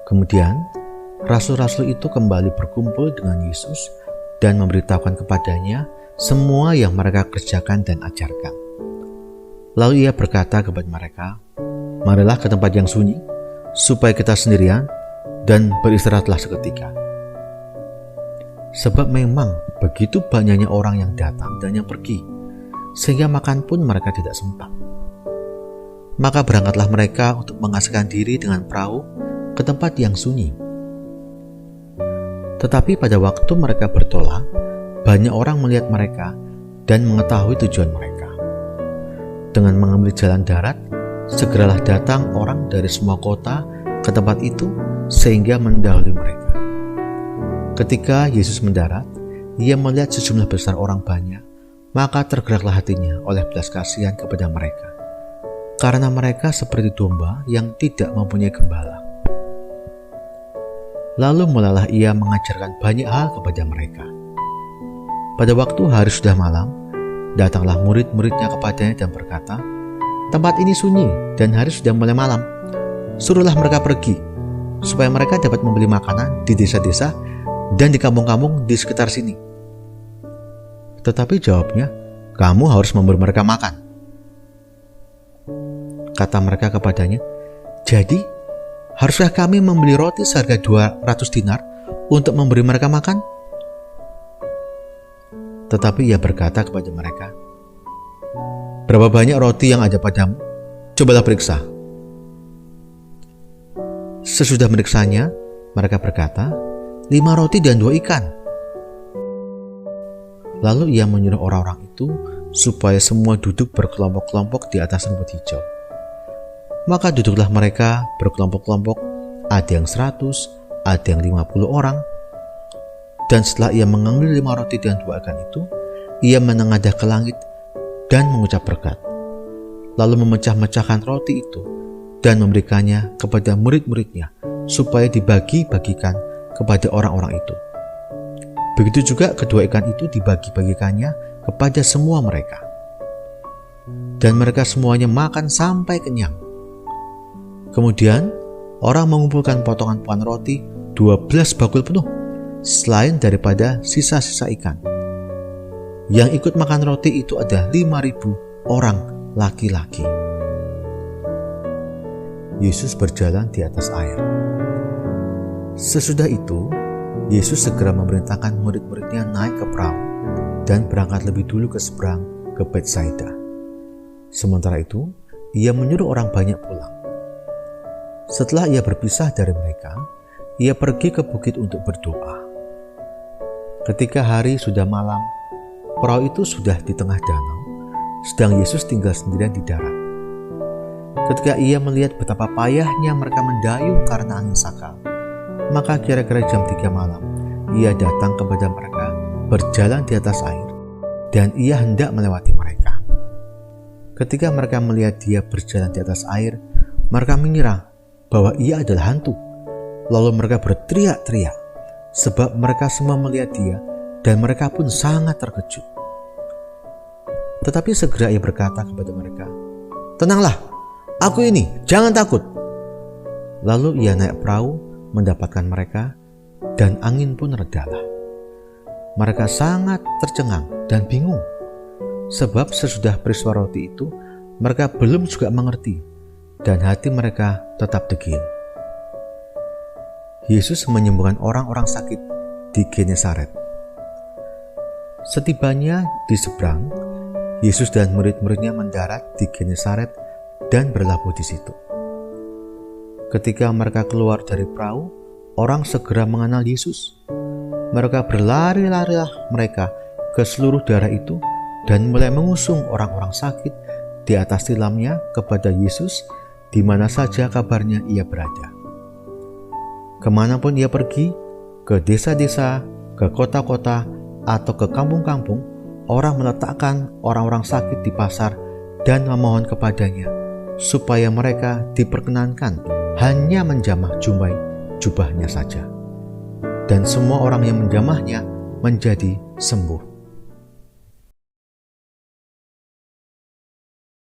Kemudian, rasul-rasul itu kembali berkumpul dengan Yesus dan memberitahukan kepadanya semua yang mereka kerjakan dan ajarkan. Lalu ia berkata kepada mereka, "Marilah ke tempat yang sunyi, supaya kita sendirian dan beristirahatlah seketika." Sebab memang begitu banyaknya orang yang datang dan yang pergi, sehingga makan pun mereka tidak sempat. Maka berangkatlah mereka untuk mengasingkan diri dengan perahu ke tempat yang sunyi. Tetapi pada waktu mereka bertolak, banyak orang melihat mereka dan mengetahui tujuan mereka. Dengan mengambil jalan darat, segeralah datang orang dari semua kota ke tempat itu sehingga mendahului mereka. Ketika Yesus mendarat, ia melihat sejumlah besar orang banyak, maka tergeraklah hatinya oleh belas kasihan kepada mereka, karena mereka seperti domba yang tidak mempunyai gembala. Lalu mulailah ia mengajarkan banyak hal kepada mereka. Pada waktu hari sudah malam, datanglah murid-muridnya kepadanya dan berkata, "Tempat ini sunyi dan hari sudah mulai malam. Suruhlah mereka pergi, supaya mereka dapat membeli makanan di desa-desa dan di kampung-kampung di sekitar sini." Tetapi jawabnya, "Kamu harus memberi mereka makan." Kata mereka kepadanya, "Jadi, haruskah kami membeli roti seharga 200 dinar untuk memberi mereka makan?" Tetapi ia berkata kepada mereka, "Berapa banyak roti yang ada padamu? Cobalah periksa." Sesudah meriksanya, mereka berkata, 5 roti dan 2 ikan. Lalu ia menyuruh orang-orang itu supaya semua duduk berkelompok-kelompok di atas rumput hijau. Maka duduklah mereka berkelompok-kelompok, ada yang 100, ada yang 50 orang. Dan setelah ia mengambil 5 roti dan 2 ikan itu, ia menengadah ke langit dan mengucap berkat. Lalu memecah-mecahkan roti itu dan memberikannya kepada murid-muridnya supaya dibagi-bagikan kepada orang-orang itu. Begitu juga kedua ikan itu dibagi-bagikannya kepada semua mereka. Dan mereka semuanya makan sampai kenyang. Kemudian orang mengumpulkan potongan-potongan roti 12 bakul penuh, selain daripada sisa-sisa ikan. Yang ikut makan roti itu ada 5.000 orang laki-laki. Yesus berjalan di atas air. Sesudah itu, Yesus segera memerintahkan murid-muridnya naik ke perahu dan berangkat lebih dulu ke seberang ke Betsaida. Sementara itu, ia menyuruh orang banyak pulang. Setelah ia berpisah dari mereka, ia pergi ke bukit untuk berdoa. Ketika hari sudah malam, perahu itu sudah di tengah danau, sedang Yesus tinggal sendirian di darat. Ketika ia melihat betapa payahnya mereka mendayung karena angin sakal, maka kira-kira jam 3 malam, ia datang kepada mereka berjalan di atas air, dan ia hendak melewati mereka. Ketika mereka melihat dia berjalan di atas air, mereka mengira bahwa ia adalah hantu. Lalu mereka berteriak-teriak, sebab mereka semua melihat dia, dan mereka pun sangat terkejut. Tetapi segera ia berkata kepada mereka, "Tenanglah, aku ini, jangan takut." Lalu ia naik perahu mendapatkan mereka, dan angin pun redalah. Mereka sangat tercengang dan bingung, sebab sesudah peristiwa roti itu, mereka belum juga mengerti, dan hati mereka tetap degil. Yesus menyembuhkan orang-orang sakit di Genesaret. Setibanya di seberang, Yesus dan murid-muridnya mendarat di Genesaret dan berlabuh di situ. Ketika mereka keluar dari perahu, orang segera mengenal Yesus. Mereka berlari-larilah mereka ke seluruh daerah itu dan mulai mengusung orang-orang sakit di atas tilamnya kepada Yesus di mana saja kabarnya ia berada. Kemanapun ia pergi, ke desa-desa, ke kota-kota, atau ke kampung-kampung, orang meletakkan orang-orang sakit di pasar dan memohon kepadanya supaya mereka diperkenankan hanya menjamah jubahnya saja. Dan semua orang yang menjamahnya menjadi sembuh.